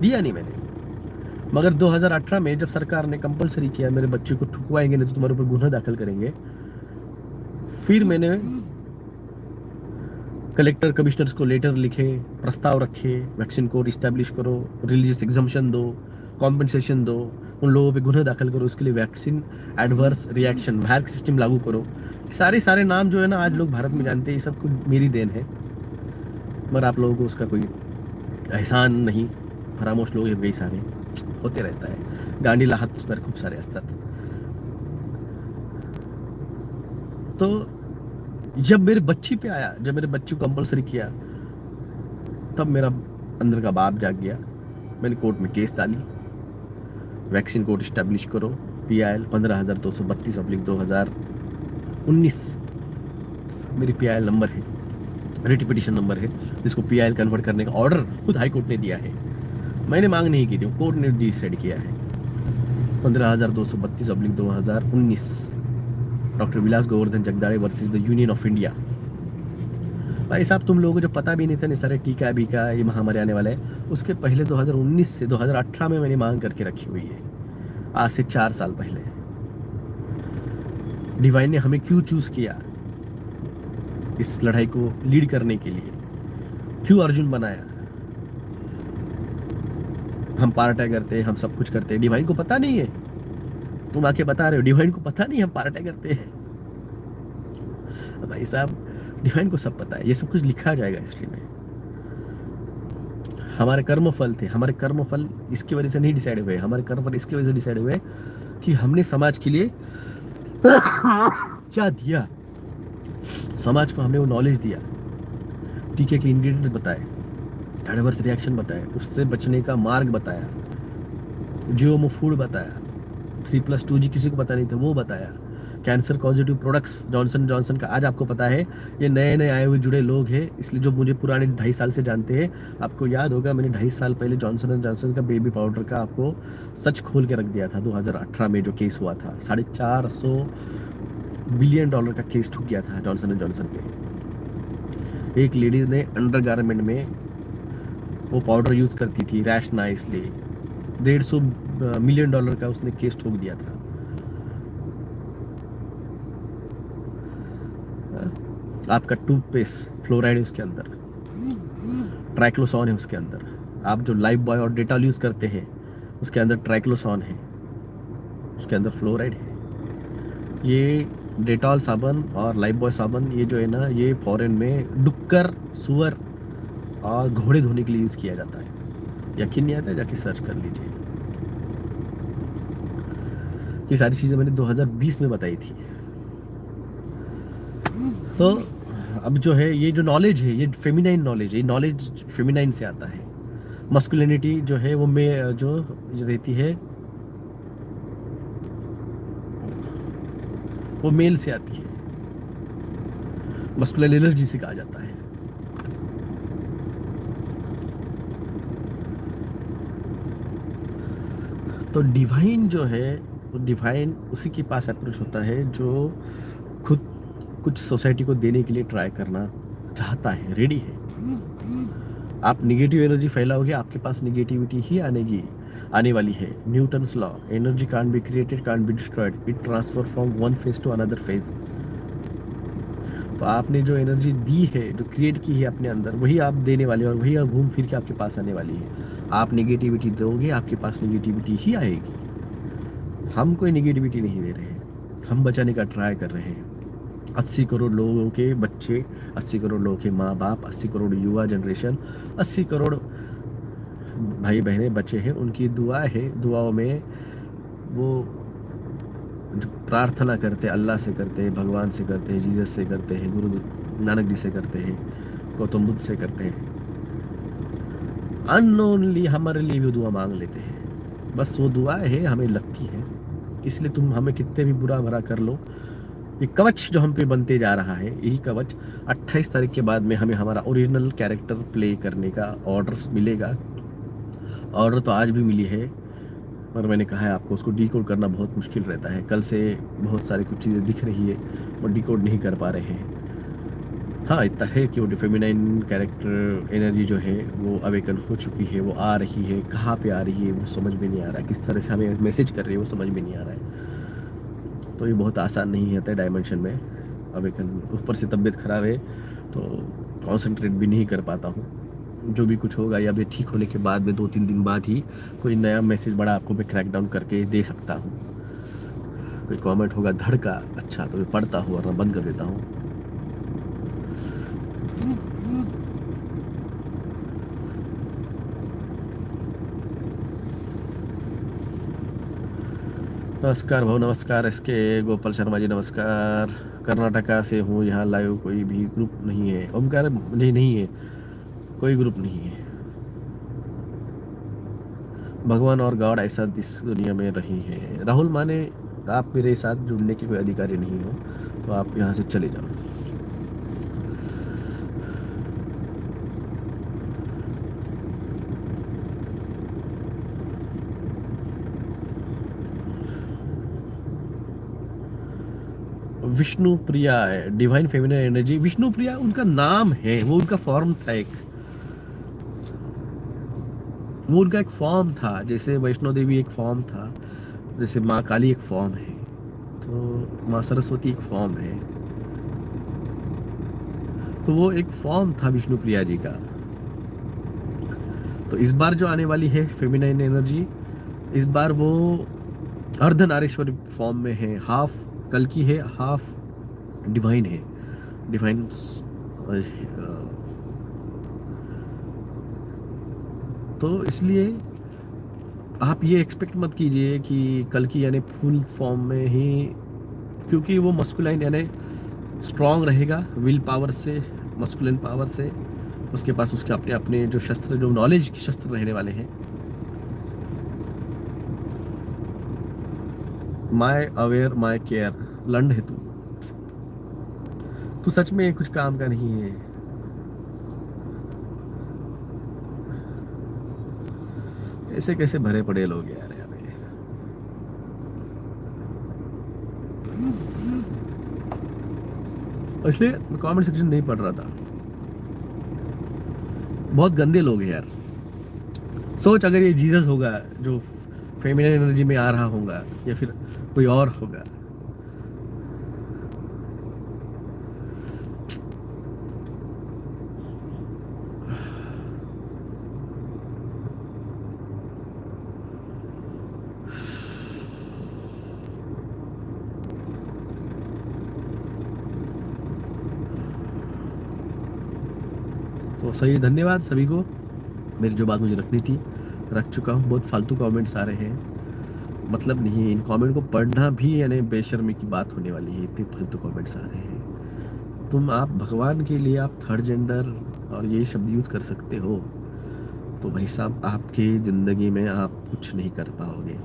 [SPEAKER 1] दिया नहीं मैंने। मगर 2018 में जब सरकार ने कंपलसरी किया, मेरे बच्चे को ठुकवाएंगे नहीं तो तुम्हारे ऊपर गुनाह दाखिल करेंगे, फिर मैंने कलेक्टर कमिश्नर्स को लेटर लिखे, प्रस्ताव रखे, वैक्सीन कोड इस्टेब्लिश करो, रिलीजियस एग्जम्पशन दो, कॉम्पनसेशन दो, उन लोगों पे गुनाह दाखिल करो, उसके लिए वैक्सीन एडवर्स रिएक्शन वैक सिस्टम लागू करो। सारे सारे नाम जो है ना आज लोग भारत में जानते हैं, ये सब कुछ मेरी देन है, मगर आप लोगों को उसका कोई एहसान नहीं। फरामोश लोग हे सारे होते रहता है, गांडी लाहत पुसणार खूप सारे असतात। तो जब मेरे बच्ची पे आया, जब मेरे बच्ची को कंपलसरी किया, तब मेरा अंदर का बाप जाग गया। मैंने कोर्ट में केस डाली, वैक्सीन कोड इस्टेब्लिश करो, PIL 15,232/2019 मेरी PIL नंबर है, रिट पिटिशन नंबर है, जिसको PIL कन्वर्ट करने का ऑर्डर खुद हाई कोर्ट ने दिया है। मैंने मांग नहीं की थी, कोर्ट ने डिसाइड किया है। 15,232/2019 doctor Vilas Govardhan Jagdale versus the union of India. भाई साहब, तुम लोगों को जो पता भी नहीं था, नहीं सारे टीका बीका ये महामारी आने वाला है, उसके पहले 2019 से 2018 में मैंने मांग करके रखी हुई है, आज से 4 साल पहले। डिवाइन ने हमें क्यों चूज किया इस लड़ाई को लीड करने के लिए, क्यों अर्जुन बनाया? हम पार्टा करते हैं, हम सब कुछ करते हैं, डिवाइन को पता नहीं है? तुम आके बता रहे हो डिवाइन को पता नहीं हम पार्टा करते हैं? भाई साहब, डिवाइन को सब पता है, ये सब कुछ लिखा जाएगा हिस्ट्री में। हमारे कर्म फल थे, हमारे कर्म फल इसकी वजह से नहीं डिसाइड हुए, हमारे कर्म फल इसकी वजह से डिसाइड हुए कि हमने समाज के लिए क्या दिया। समाज को हमने वो नॉलेज दिया, टीके के इंग्रेडिएंट्स बताए, एडवर्स रिएक्शन बताए, उससे बचने का मार्ग बताया, जियोमो फूड बताया, 3+2G किसी को पता नहीं था वो बताया, cancer positive products Johnson Johnson का आज आपको पता है। ये नए नए आए हुए जुड़े लोग हैं, इसलिए जो मुझे पुराने 2.5 साल से जानते हैं, आपको याद होगा मैंने 2.5 साल पहले जॉनसन एंड जॉनसन का बेबी पाउडर का आपको सच खोल के रख दिया था। 2018 में जो केस हुआ था, $450 बिलियन का केस ठुक गया था जॉनसन एंड जॉनसन पे। एक लेडीज ने अंडरगारमेंट में वो पाउडर यूज करती थी रैश ना, इसलिए $150 मिलियन का उसने केस ठोक दिया था। आपका टूथपेस्ट फ्लोराइड है उसके अंदर, ट्राइक्लोसॉन है उसके अंदर। आप जो लाइफ बॉय और डेटॉल यूज करते हैं उसके अंदर ट्राइक्लोसॉन है, उसके अंदर फ्लोराइड है। ये डेटॉल साबुन और लाइफ बॉय साबुन ये जो है ना, ये फॉरेन में डुक्कर, सुअर और घोड़े धोने के लिए यूज किया जाता है। यकीन नहीं आता, जाके सर्च कर लीजिए। ये सारी चीजें मैंने 2020 में बताई थी। तो अब जो है ये जो नॉलेज है, ये फेमिनाइन नॉलेज है, ये नॉलेज फेमिनाइन से आता है। मस्कुलिनिटी जो है वो में जो रहती है वो मेल से आती है, मस्कुलर एनर्जी से कहा जाता है। तो डिवाइन जो है, डिवाइन उसी के पास अप्रोच होता है जो खुद कुछ सोसाइटी को देने के लिए ट्राई करना चाहता है, रेडी है। आप निगेटिव एनर्जी फैलाओगे, आपके पास निगेटिविटी ही आने वाली है। Newton's law, energy can't be created, can't be destroyed, it transfer from one phase two another phase. तो आपने जो एनर्जी दी है, जो क्रिएट की है अपने अंदर, वही आप देने वाले, और वही घूम फिर के आपके पास आने वाली है। आप नेगेटिविटी दोगे, आपके पास नेगेटिविटी ही आएगी। हम कोई नेगेटिविटी नहीं दे रहे हैं, हम बचाने का ट्राई कर रहे हैं। 80 करोड़ लोगों के बच्चे, 80 करोड़ लोगों के माँ बाप, 80 करोड़ युवा जनरेशन, 80 करोड़ भाई बहनें बच्चे हैं, उनकी दुआ है। दुआओं में वो जो प्रार्थना करते हैं, अल्लाह से करते हैं, भगवान से करते हैं, जीसस से करते हैं, गुरु नानक जी से करते हैं, गौतम बुद्ध से करते हैं, अननोनली हमारे लिए भी दुआ मांग लेते हैं। बस वो दुआ है हमें लगती है, इसलिए तुम हमें कितने भी बुरा भरा कर लो, ये कवच जो हम पे बनते जा रहा है, यही कवच 28 तारीख के बाद में हमें हमारा ओरिजिनल कैरेक्टर प्ले करने का ऑर्डर मिलेगा। ऑर्डर तो आज भी मिली है, और मैंने कहा है आपको उसको डिकोड करना बहुत मुश्किल रहता है। कल से बहुत सारी कुछ चीज़ें दिख रही है और डिकोड नहीं कर पा रहे हैं। हाँ, इतना है कि वो फेमिनाइन कैरेक्टर एनर्जी जो है वो अवेकन हो चुकी है, वो आ रही है, कहाँ पे आ रही है वो समझ में नहीं आ रहा है, किस तरह से हमें मैसेज कर रही है वो समझ में नहीं आ रहा है। तो ये बहुत आसान नहीं होता है डायमेंशन में अवेकन। ऊपर से तबीयत ख़राब है तो कॉन्सेंट्रेट भी नहीं कर पाता हूँ। जो भी कुछ होगा या भी ठीक होने के बाद में 2-3 दिन बाद ही कोई नया मैसेज बड़ा आपको मैं क्रैक डाउन करके दे सकता हूँ। कोई कमेंट होगा धड़ का अच्छा तो मैं पढ़ता हूँ और बंद कर देता हूँ। नमस्कार भाऊ, नमस्कार एस के गोपाल शर्मा जी, नमस्कार। कर्नाटका से हूँ, यहाँ लाइव कोई भी ग्रुप नहीं है। ओमकार नहीं, नहीं है, कोई ग्रुप नहीं है। भगवान और गॉड ऐसा इस दुनिया में रही है। राहुल माने आप मेरे साथ जुड़ने के कोई अधिकारी नहीं हो तो आप यहाँ से चले जाओ। विष्णु प्रिया है, divine feminine energy. Vishnu Priya उनका नाम है, वो उनका फॉर्म था एक, वो उनका एक फॉर्म था। जैसे वैष्णो देवी एक फॉर्म था, जैसे माँ काली एक फॉर्म है, तो माँ सरस्वती एक फॉर्म है। तो वो एक फॉर्म था विष्णु प्रिया जी का। तो इस बार जो आने वाली है फेमिनाइन एनर्जी, इस बार वो अर्धनारीश्वर फॉर्म में है। हाफ कल की है, हाफ डिवाइन है। डिवाइन तो इसलिए आप ये एक्सपेक्ट मत कीजिए कि कल की यानी फुल फॉर्म में ही, क्योंकि वो मस्कुलाइन यानी स्ट्रांग रहेगा विल पावर से, मस्कुलिन पावर से। उसके पास उसके अपने अपने जो शस्त्र, जो नॉलेज के शस्त्र रहने वाले हैं। माय अवेयर माय केयर, लंड है तू, तू सच में कुछ काम का नहीं है। ऐसे कैसे भरे पड़े लोग यार। इसलिए मैं कमेंट सेक्शन नहीं पढ़ रहा था, बहुत गंदे लोग हैं यार। सोच अगर ये जीसस होगा जो फेमिनिन एनर्जी में आ रहा होगा या फिर कोई और होगा। तो सही, धन्यवाद सभी को। मेरी जो बात मुझे रखनी थी रख चुका हूँ। बहुत फालतू कमेंट्स आ रहे हैं, मतलब नहीं है इन कमेंट को पढ़ना भी, यानी बेशर्मी की बात होने वाली है। इतने फालतू कमेंट्स आ रहे हैं। तुम आप भगवान के लिए आप थर्ड जेंडर और ये शब्द यूज़ कर सकते हो तो भाई साहब आपकी ज़िंदगी में आप कुछ नहीं कर पाओगे,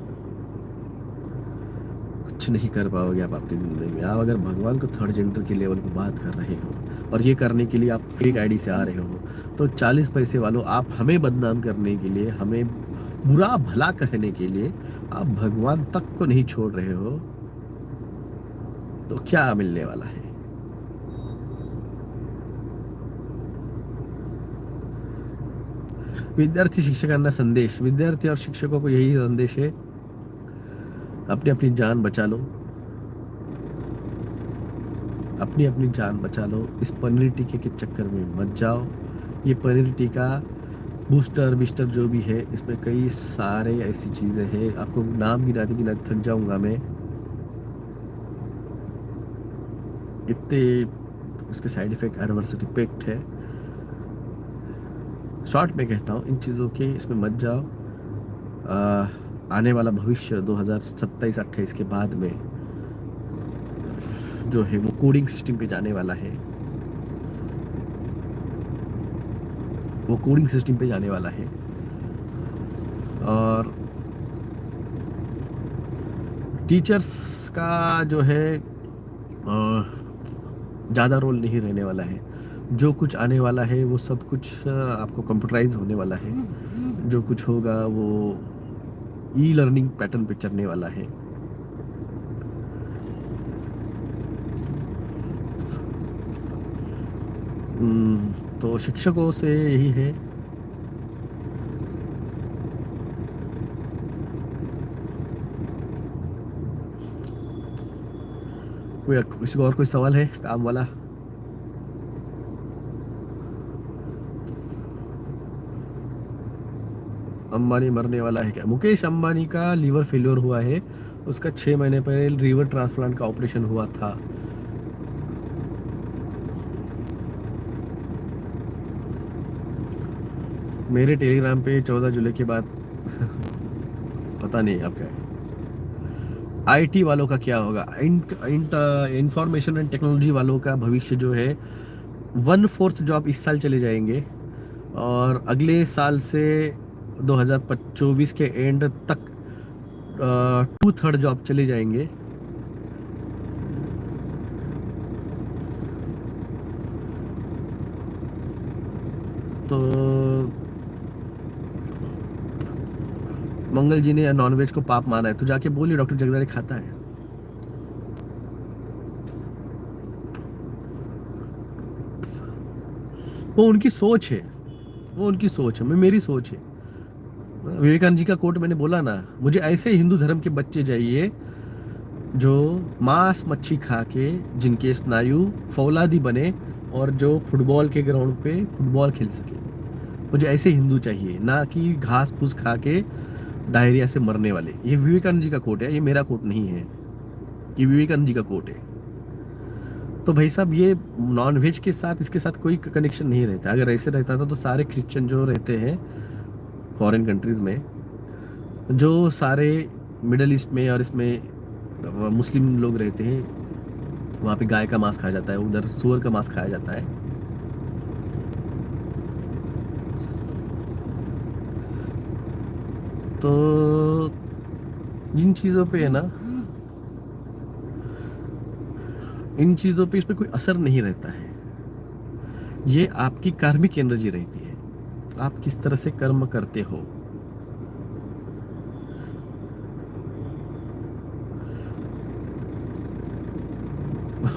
[SPEAKER 1] कुछ नहीं कर पाओगे आप आपकी ज़िंदगी में। आप अगर भगवान को थर्ड जेंडर के लेवल पर बात कर रहे हो और ये करने के लिए आप फेक आईडी से आ रहे हो, तो 40 पैसे वालों, आप हमें बदनाम करने के लिए, हमें बुरा भला कहने के लिए आप भगवान तक को नहीं छोड़ रहे हो, तो क्या मिलने वाला है। विद्यार्थी शिक्षकांना संदेश, विद्यार्थी और शिक्षकों को यही संदेश है, अपनी अपनी जान बचा लो, अपनी अपनी जान बचा लो। इस पनीर टीके के चक्कर में मत जाओ। ये पनीर टीका बूस्टर बिस्टर जो भी है, इसमें कई सारे ऐसी चीज़ें हैं, आपको नाम गिनाते गिनाते थक जाऊंगा मैं। इतने इसके साइड इफेक्ट, एडवर्स इफेक्ट है। शॉर्ट में कहता हूँ इन चीज़ों के इसमें मत जाओ। आने वाला भविष्य 2027-28 के बाद में जो है वो कोडिंग सिस्टम पे जाने वाला है, वो कोडिंग सिस्टम पे जाने वाला है। और टीचर्स का जो है ज़्यादा रोल नहीं रहने वाला है। जो कुछ आने वाला है वो सब कुछ आपको कंप्यूटराइज होने वाला है। जो कुछ होगा वो ई लर्निंग पैटर्न पे चलने वाला है। तो शिक्षकों से यही है, कोई किसी को और कोई सवाल है काम वाला? अंबानी मरने वाला है क्या? मुकेश अंबानी का लीवर फेलियर हुआ है, उसका 6 महीने पहले लीवर ट्रांसप्लांट का ऑपरेशन हुआ था। मेरे टेलीग्राम पे 14 जुलाई के बाद पता नहीं अब क्या है। आईटी वालों का क्या होगा? इंफॉर्मेशन एंड टेक्नोलॉजी वालों का भविष्य जो है, 1/4 जॉब इस साल चले जाएंगे और अगले साल से 2024 के एंड तक 2/3 जॉब चले जाएंगे। तो मंगल जी ने नॉनवेज को पाप माना है, तो जाके बोलिए डॉक्टर जगदारी खाता है। वो उनकी सोच है, वो उनकी सोच है, मैं मेरी सोच है। विवेकानंद जी का कोट मैंने बोला ना, मुझे ऐसे हिंदू धर्म के बच्चे चाहिए जो मांस मच्छी खा के जिनके स्नायु फौलादी बने और जो फुटबॉल के ग्राउंड पे फुटबॉल खेल सके। मुझे ऐसे हिंदू चाहिए, ना कि घास फूस खा के डायरिया से मरने वाले। ये विवेकानंद जी का कोट है, ये मेरा कोट नहीं है, ये विवेकानंद जी का कोट है। तो भाई साहब, ये नॉन वेज के साथ इसके साथ कोई कनेक्शन नहीं रहता। अगर ऐसे रहता था तो सारे क्रिश्चियन जो रहते हैं फॉरेन कंट्रीज़ में, जो सारे मिडल ईस्ट में और इसमें मुस्लिम लोग रहते हैं, वहाँ पे गाय का मांस खाया जाता है, उधर सूअर का मांस खाया जाता है। तो इन चीज़ों पे है ना, इन चीज़ों पे इस पे कोई असर नहीं रहता है। ये आपकी कार्मिक एनर्जी रहती है, आप किस तरह से कर्म करते हो।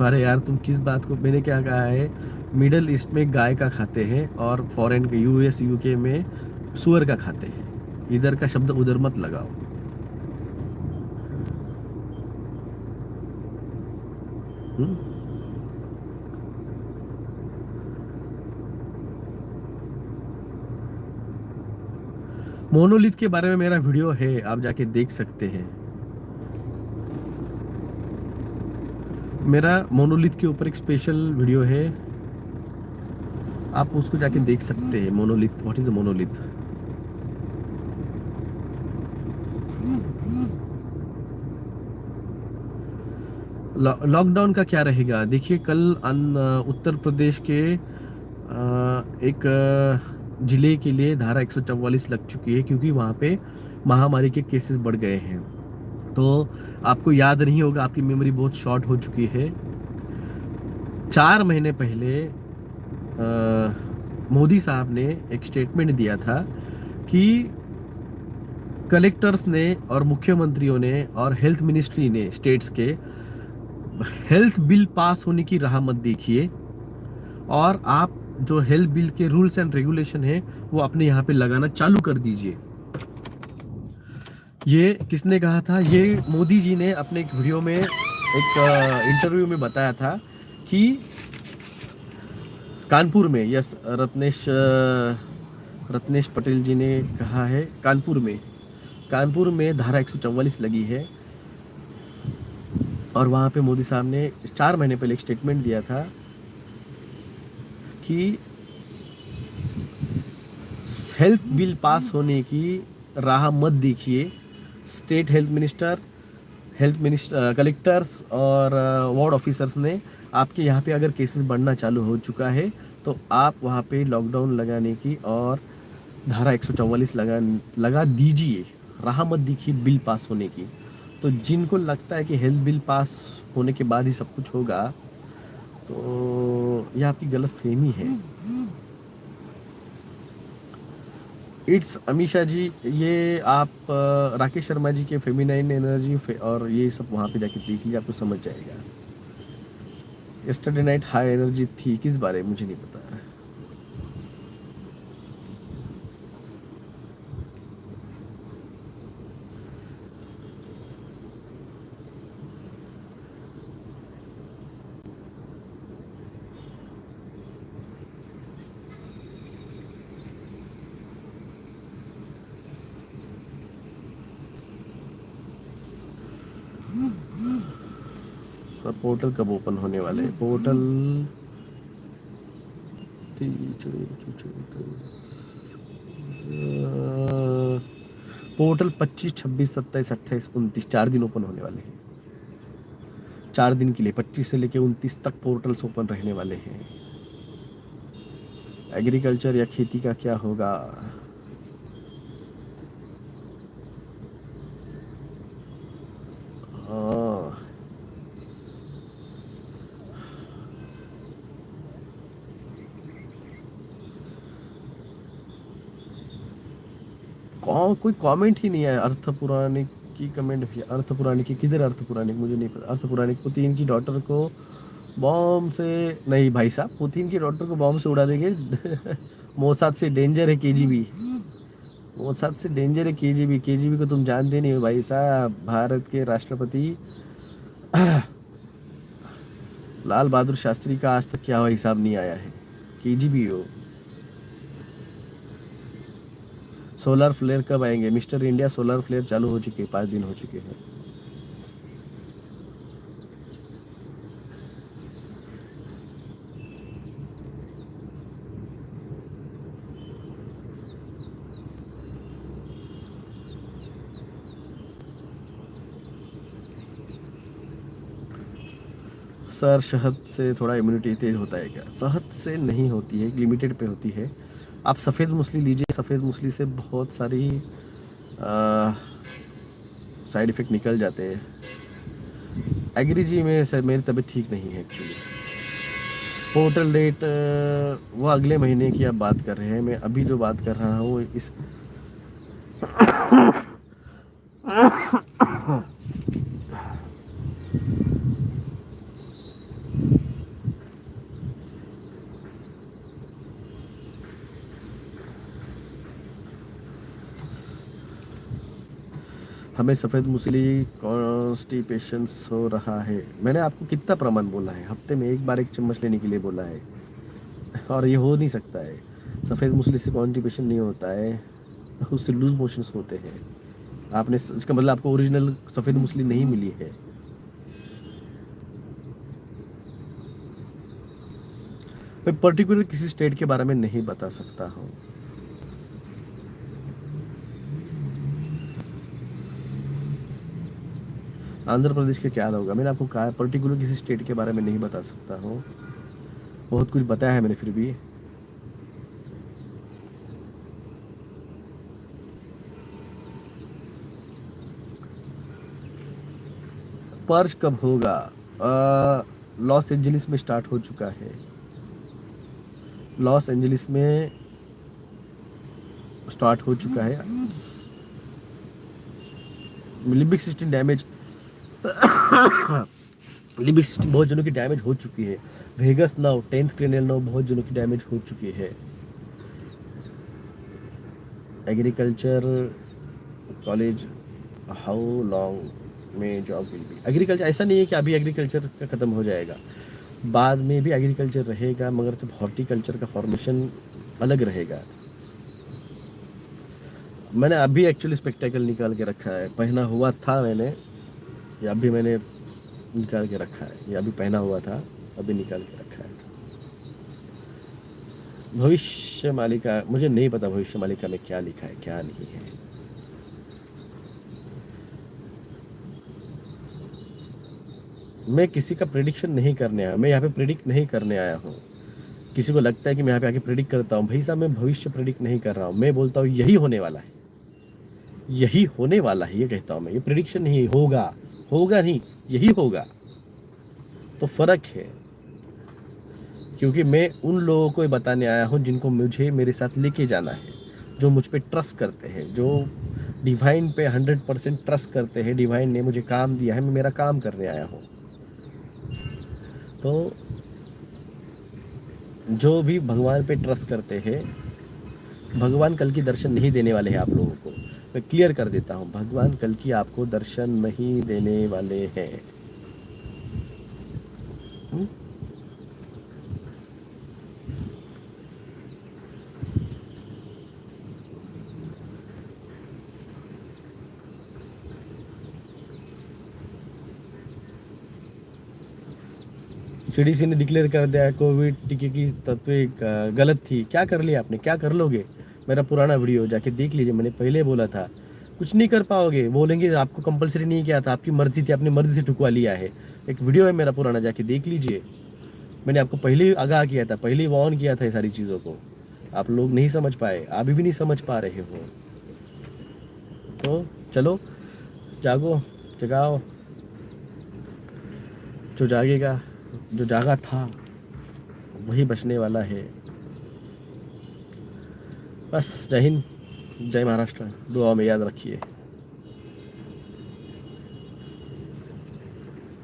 [SPEAKER 1] अरे यार, तुम किस बात को, मैंने क्या कहा है? मिडल ईस्ट में गाय का खाते हैं और फॉरेन के यूएस यूके में सुअर का खाते हैं। इधर का शब्द उधर मत लगाओ। हम्म? मोनोलिथ के बारे में मेरा वीडियो है, आप जाके देख सकते हैं। मेरा मोनोलिथ के ऊपर एक स्पेशल वीडियो है, आप उसको जाके देख सकते हैं। Monolith, what is a monolith. Lockdown का क्या रहेगा? देखिए, कल उत्तर प्रदेश के एक जिले के लिए धारा 144 लग चुकी है, क्योंकि वहाँ पे महामारी के केसेस बढ़ गए हैं। तो आपको याद नहीं होगा, आपकी मेमोरी बहुत शॉर्ट हो चुकी है। 4 महीने पहले मोदी साहब ने एक स्टेटमेंट दिया था कि कलेक्टर्स ने और मुख्यमंत्रियों ने और हेल्थ मिनिस्ट्री ने स्टेट्स के हेल्थ बिल पास होने की राह मत देखिए, और आप जो हेल्थ बिल के रूल्स एंड रेगुलेशन है वो अपने यहाँ पे लगाना चालू कर दीजिए। ये किसने कहा था? ये मोदी जी ने अपने एक वीडियो में, एक इंटरव्यू में बताया था कि कानपुर में, यस, रत्नेश पटेल जी ने कहा है, कानपुर में धारा 144 लगी है। और वहाँ पे मोदी साहब ने 4 महीने पहले एक स्टेटमेंट दिया था कि हेल्थ बिल पास होने की राह मत देखिए। स्टेट हेल्थ मिनिस्टर, कलेक्टर्स और वार्ड ऑफिसर्स ने आपके यहाँ पे अगर केसेस बढ़ना चालू हो चुका है तो आप वहाँ पे लॉकडाउन लगाने की और धारा 144 लगा दीजिए, राह मत देखिए बिल पास होने की। तो जिनको लगता है कि हेल्थ बिल पास होने के बाद ही सब कुछ होगा, तो यह आपकी गलत फहमी है। इट्स अमीषा जी, ये आप राकेश शर्मा जी के फेमिनाइन एनर्जी और ये सब वहाँ पे जाके देख लीजिए, आपको समझ जाएगा। यस्टरडे नाइट हाई एनर्जी थी, किस बारे में मुझे नहीं पता। सर पोर्टल कब ओपन होने वाले हैं? पोर्टल पोर्टल 25, 26, 27, 28, 29 4 दिन ओपन होने वाले हैं। 4 दिन के लिए 25 से लेके 29 तक पोर्टल्स ओपन रहने वाले हैं। एग्रीकल्चर या खेती का क्या होगा? हाँ, कोई कमेंट ही नहीं है अर्थ पुराणिक की। कमेंट भी अर्थ पुराणिक की, किधर अर्थ पुराणिक मुझे नहीं पता। अर्थ पुराणिक पुतिन की डॉटर को बॉम्ब से, नहीं भाई साहब, पुतिन की डॉटर को बॉम्ब से उड़ा देंगे। मोसाद से डेंजर है केजीबी। मोसाद से डेंजर है केजीबी। केजीबी को तुम जानते नहीं हो भाई साहब। भारत के राष्ट्रपति लाल बहादुर शास्त्री का आज तक क्या हुआ हिसाब नहीं आया है। केजीबी हो। सोलर फ्लेयर कब आएंगे? मिस्टर इंडिया सोलर फ्लेयर चालू हो चुके हैं, 5 दिन हो चुके हैं। सर शहद से थोड़ा इम्यूनिटी तेज होता है क्या? शहद से नहीं होती है, लिमिटेड पे होती है। आप सफ़ेद मूसली लीजिए, सफ़ेद मूसली से बहुत सारी साइड इफ़ेक्ट निकल जाते हैं। एग्री जी में सर मेरी तबीयत ठीक नहीं है एक्चुअली। पोर्टल डेट वो अगले महीने की आप बात कर रहे हैं। मैं अभी जो बात कर रहा हूँ इस हमें सफ़ेद मूसली कॉन्स्टिपेशन हो रहा है। मैंने आपको कितना प्रमाण बोला है? हफ्ते में एक बार एक चम्मच लेने के लिए बोला है, और ये हो नहीं सकता है। सफ़ेद मूसली से कॉन्स्टिपेशन नहीं होता है, उससे लूज मोशंस होते हैं। आपने इसका मतलब आपको ओरिजिनल सफ़ेद मूसली नहीं मिली है। मैं पर्टिकुलर किसी स्टेट के बारे में नहीं बता सकता हूँ। आंध्र प्रदेश के क्या होगा? मैंने आपको कहा पर्टिकुलर किसी स्टेट के बारे में नहीं बता सकता हूँ। बहुत कुछ बताया है मैंने फिर भी। पर्च कब होगा? लॉस एंजलिस में स्टार्ट हो चुका है। लॉस एंजलिस में स्टार्ट हो चुका है। Limbic system damage limbic system बहुत जनों की डैमेज हो चुकी है। Vagus now 10th cranial now बहुत जनों की डैमेज हो चुकी है। एग्रीकल्चर कॉलेज हाउ लॉन्ग में जॉब विल बी? एग्रीकल्चर ऐसा नहीं है कि अभी एग्रीकल्चर का ख़त्म हो जाएगा, बाद में भी एग्रीकल्चर रहेगा, मगर जब हॉर्टिकल्चर का फॉर्मेशन अलग रहेगा। मैंने अभी एक्चुअली स्पेक्टेकल निकाल के रखा है, पहना हुआ था मैंने, या अभी मैंने निकाल के रखा है। ये अभी पहना हुआ था, अभी निकाल के रखा है। भविष्य मालिका मुझे नहीं पता भविष्य मालिका में क्या लिखा है क्या नहीं है। मैं किसी का प्रेडिक्शन नहीं करने आया, मैं यहाँ पे प्रेडिक्ट नहीं करने आया हूँ। किसी को लगता है कि मैं यहाँ पे आके प्रेडिक्ट करता हूँ, भाई साहब मैं भविष्य प्रेडिक्ट नहीं कर रहा हूँ। मैं बोलता हूँ यही होने वाला है, यही होने वाला है, ये कहता हूँ मैं। ये प्रेडिक्शन नहीं होगा, होगा नहीं, यही होगा। तो फर्क है, क्योंकि मैं उन लोगों को बताने आया हूँ जिनको मुझे मेरे साथ लेके जाना है, जो मुझ पे ट्रस्ट करते हैं, जो डिवाइन पे 100% ट्रस्ट करते हैं, डिवाइन ने मुझे काम दिया है, मैं मेरा काम करने आया हूँ। तो जो भी भगवान पे ट्रस्ट करते हैं, भगवान कल की दर्शन नहीं देने वाले हैं आप लोगों को। मैं क्लियर कर देता हूँ, भगवान कल की आपको दर्शन नहीं देने वाले हैं। हुँ? सीडीसी ने डिक्लेयर कर दिया कोविड टीके की तत्व गलत थी। क्या कर लिया आपने, क्या कर लोगे? मेरा पुराना वीडियो जाके देख लीजिए, मैंने पहले बोला था कुछ नहीं कर पाओगे। बोलेंगे आपको कंपलसरी नहीं किया था, आपकी मर्जी थी, आपने मर्जी से ठुकवा लिया है। एक वीडियो है मेरा पुराना, जाके देख लीजिए। मैंने आपको पहले ही आगाह किया था, पहले ही वार्न किया था ये सारी चीज़ों को। आप लोग नहीं समझ पाए, अभी भी नहीं समझ पा रहे हो। तो चलो जागो, जगाओ। जो जागेगा, जो जागा था वही बचने वाला है। बस जय हिंद, जय महाराष्ट्र, दुआ में याद रखिए।